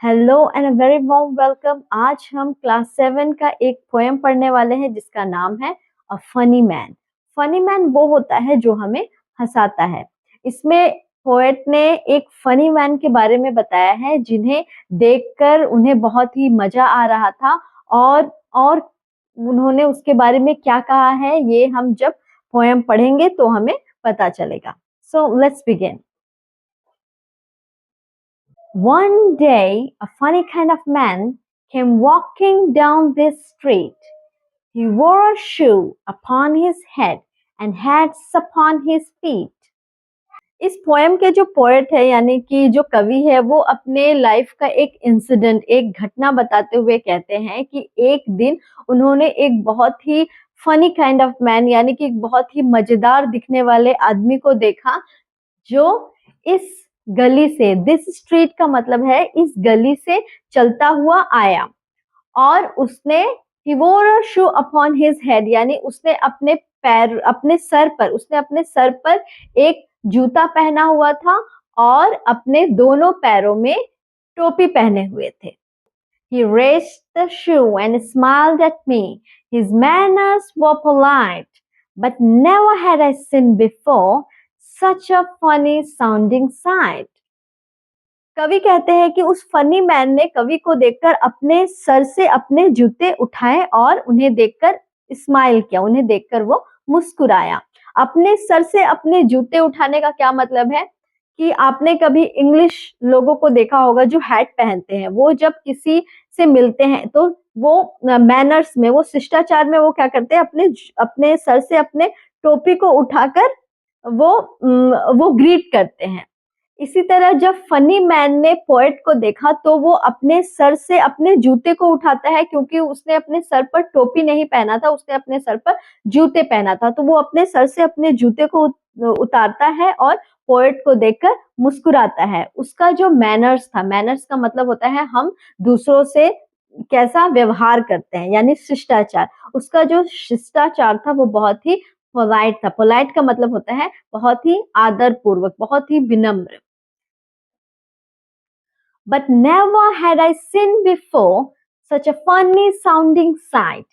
Hello and a very warm welcome. आज हम class 7 का एक पोएम पढ़ने वाले हैं जिसका नाम है a funny man. Funny man वो होता है जो हमें हंसाता है। इसमें पोएट ने एक फनी मैन के बारे में बताया है जिन्हें देखकर उन्हें बहुत ही मजा आ रहा था और उन्होंने उसके बारे में क्या कहा है ये हम जब पोएम पढ़ेंगे तो हमें पता चलेगा। So let's begin. One day, a funny kind of man came walking down this street. He wore a shoe upon his head and hats upon his feet. इस पोएम के जो पोएट है यानी कि जो कवि है वो अपने लाइफ का एक इंसिडेंट, एक घटना बताते हुए कहते हैं कि एक दिन उन्होंने एक बहुत ही फनी काइंड ऑफ मैन यानी कि एक बहुत ही मजेदार दिखने वाले आदमी को देखा जो इस गली से, दिस स्ट्रीट का मतलब है इस गली से चलता हुआ आया और उसने he wore a shoe upon his head यानी उसने अपने सर पर एक जूता पहना हुआ था और अपने दोनों पैरों में टोपी पहने हुए थे। He raised the shoe and smiled at me. His manners were polite, but never had I seen before such a funny sounding sight. कवि कहते हैं कि उस फनी मैन ने कवि को देखकर अपने सर से अपने जूते उठाए और उन्हें देखकर स्माइल किया, उन्हें देखकर वो मुस्कुराया। अपने सर से अपने जूते उठाने का क्या मतलब है कि आपने कभी इंग्लिश लोगों को देखा होगा जो हैट पहनते हैं, वो जब किसी से मिलते हैं तो वो मैनर्स में, वो शिष्टाचार में वो क्या करते हैं, अपने सर से अपने टोपी को उठाकर वो ग्रीट करते हैं। इसी तरह जब फनी मैन ने पोएट को देखा तो वो अपने सर से अपने जूते को उठाता है क्योंकि उसने अपने सर पर टोपी नहीं पहना था, उसने अपने सर पर जूते पहना था, तो वो अपने सर से अपने जूते को उतारता है और पोएट को देखकर मुस्कुराता है। उसका जो मैनर्स था, मैनर्स का मतलब होता है हम दूसरों से कैसा व्यवहार करते हैं यानी शिष्टाचार, उसका जो शिष्टाचार था वो बहुत ही पोलाइट था। पोलाइट का मतलब होता है बहुत ही आदर पूर्वक, बहुत ही विनम्र। But never had I seen before such a funny sounding sight.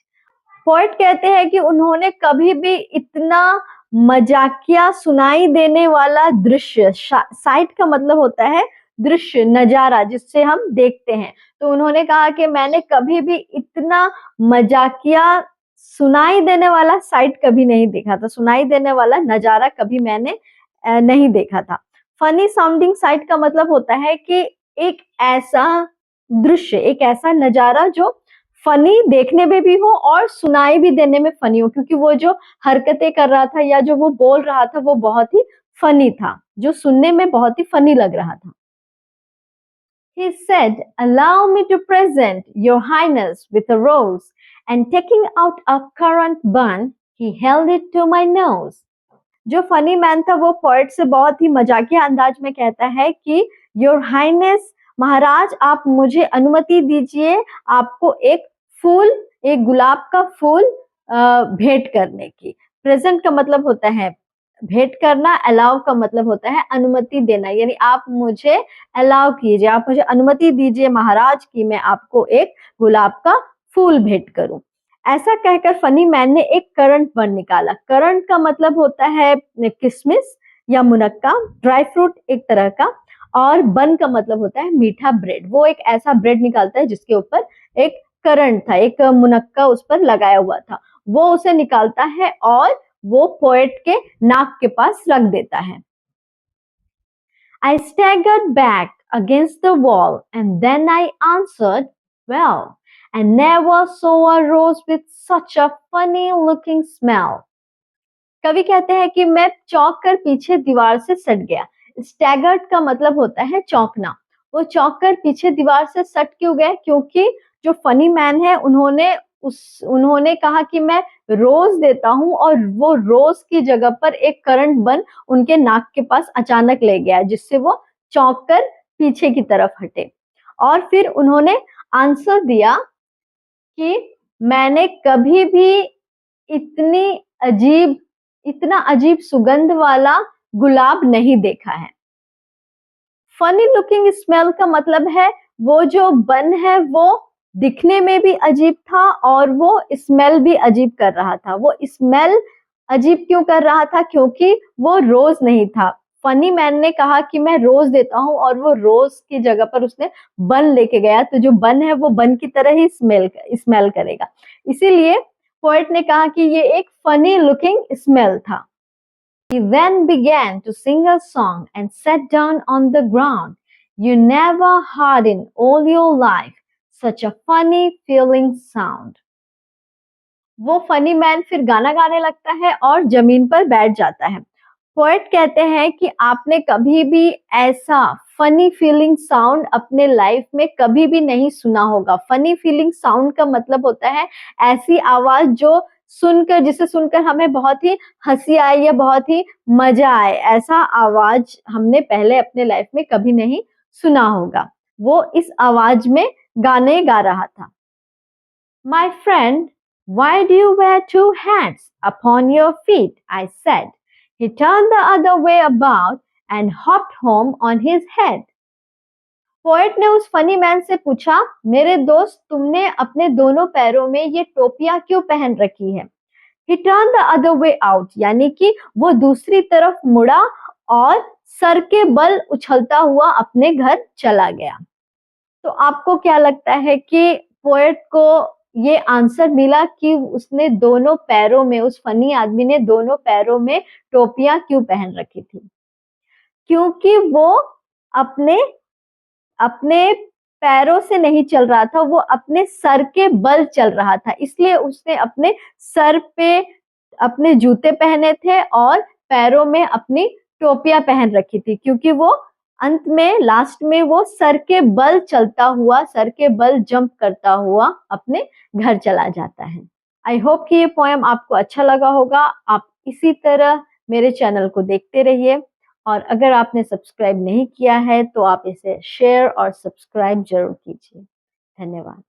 Poet कहते हैं कि उन्होंने कभी भी इतना मजाकिया सुनाई देने वाला दृश्य, साइट का मतलब होता है दृश्य, नजारा जिससे हम देखते हैं, तो उन्होंने कहा कि मैंने कभी भी इतना मजाकिया सुनाई देने वाला साइट कभी नहीं देखा था, सुनाई देने वाला नजारा कभी मैंने नहीं देखा था। फनी साउंडिंग साइट का मतलब होता है कि एक ऐसा दृश्य, एक ऐसा नजारा जो फनी देखने में भी हो और सुनाई भी देने में फनी हो, क्योंकि वो जो हरकतें कर रहा था या जो वो बोल रहा था वो बहुत ही फनी था, जो सुनने में बहुत ही फनी लग रहा था। He said, "Allow me to present your highness with a rose," and taking out a currant bun, he held it to my nose. जो फनी मैन था वो पोएट से बहुत ही मजाकिया अंदाज में कहता है कि योर हाइनेस, महाराज आप मुझे अनुमति दीजिए आपको एक फूल, एक गुलाब का फूल भेंट करने की। प्रेजेंट का मतलब होता है भेंट करना, अलाउ का मतलब होता है अनुमति देना, यानी आप मुझे अलाउ कीजिए, आप मुझे अनुमति दीजिए महाराज कि मैं आपको एक गुलाब का फूल भेंट करूं। ऐसा कहकर फनी मैन ने एक करंट बन निकाला। करंट का मतलब होता है किशमिश या मुनक्का, ड्राई फ्रूट एक तरह का, और बन का मतलब होता है मीठा ब्रेड। वो एक ऐसा ब्रेड निकालता है जिसके ऊपर एक करंट था, एक मुनक्का उस पर लगाया हुआ था, वो उसे निकालता है और वो पोएट के नाक के पास रख देता है। I staggered back against the wall and then I answered, "Well, I never saw a rose with such a funny looking smell." कवि कहते हैं कि मैं चौंक कर पीछे दीवार से सट गया। स्टैगर्ड का मतलब होता है चौंकना। वो चौंक कर पीछे दीवार से सट क्यों गए? क्योंकि जो फनी मैन है उन्होंने कहा कि मैं रोज देता हूं और वो रोज की जगह पर एक करंट बन उनके नाक के पास अचानक ले गया, जिससे वो चौंक कर पीछे की तरफ हटे। और फिर उन्होंने आंसर दिया कि मैंने कभी भी इतना अजीब सुगंध वाला गुलाब नहीं देखा है। फनी लुकिंग स्मेल का मतलब है वो जो बन है वो दिखने में भी अजीब था और वो स्मेल भी अजीब कर रहा था। वो स्मेल अजीब क्यों कर रहा था? क्योंकि वो रोज नहीं था। फनी मैन ने कहा कि मैं रोज देता हूँ और वो रोज की जगह पर उसने बन लेके गया, तो जो बन है वो बन की तरह ही स्मेल करेगा। इसीलिए पोएट ने कहा कि ये एक फनी लुकिंग स्मेल था। He then began to sing a song and sat down on the ground. You never heard in all your life such a funny feeling sound. वो फनी मैन फिर गाना गाने लगता है और जमीन पर बैठ जाता है। पोएट कहते हैं कि आपने कभी भी ऐसा फनी फीलिंग साउंड अपने लाइफ में कभी भी नहीं सुना होगा। फनी फीलिंग साउंड का मतलब होता है ऐसी आवाज जो जिसे सुनकर हमें बहुत ही हंसी आए या बहुत ही मजा आए। ऐसा आवाज हमने पहले अपने लाइफ में कभी नहीं सुना होगा। वो इस आवाज में गाने गा रहा था। My friend, why do you wear two hats upon your feet? I said. He turned the other way about and hopped home on his head. Poet ने उस फनी मैन से पूछा, मेरे दोस्त तुमने अपने दोनों पैरों में ये टोपियां क्यों पहन रखी है? He turned the other way out, यानी कि वो दूसरी तरफ मुड़ा और सर के बल उछलता हुआ अपने घर चला गया। तो आपको क्या लगता है कि पोएट को ये आंसर मिला कि उसने दोनों पैरों में, उस फनी आदमी ने दोनों पैरों में टोपियां क्यों पहन रखी थी? क्योंकि वो अपने अपने पैरों से नहीं चल रहा था, वो अपने सर के बल चल रहा था। इसलिए उसने अपने सर पे अपने जूते पहने थे और पैरों में अपनी टोपियां पहन रखी थी, क्योंकि वो अंत में लास्ट में वो सर के बल चलता हुआ, सर के बल जंप करता हुआ अपने घर चला जाता है। आई होप कि ये पोएम आपको अच्छा लगा होगा। आप इसी तरह मेरे चैनल को देखते रहिए और अगर आपने सब्सक्राइब नहीं किया है तो आप इसे शेयर और सब्सक्राइब जरूर कीजिए। धन्यवाद।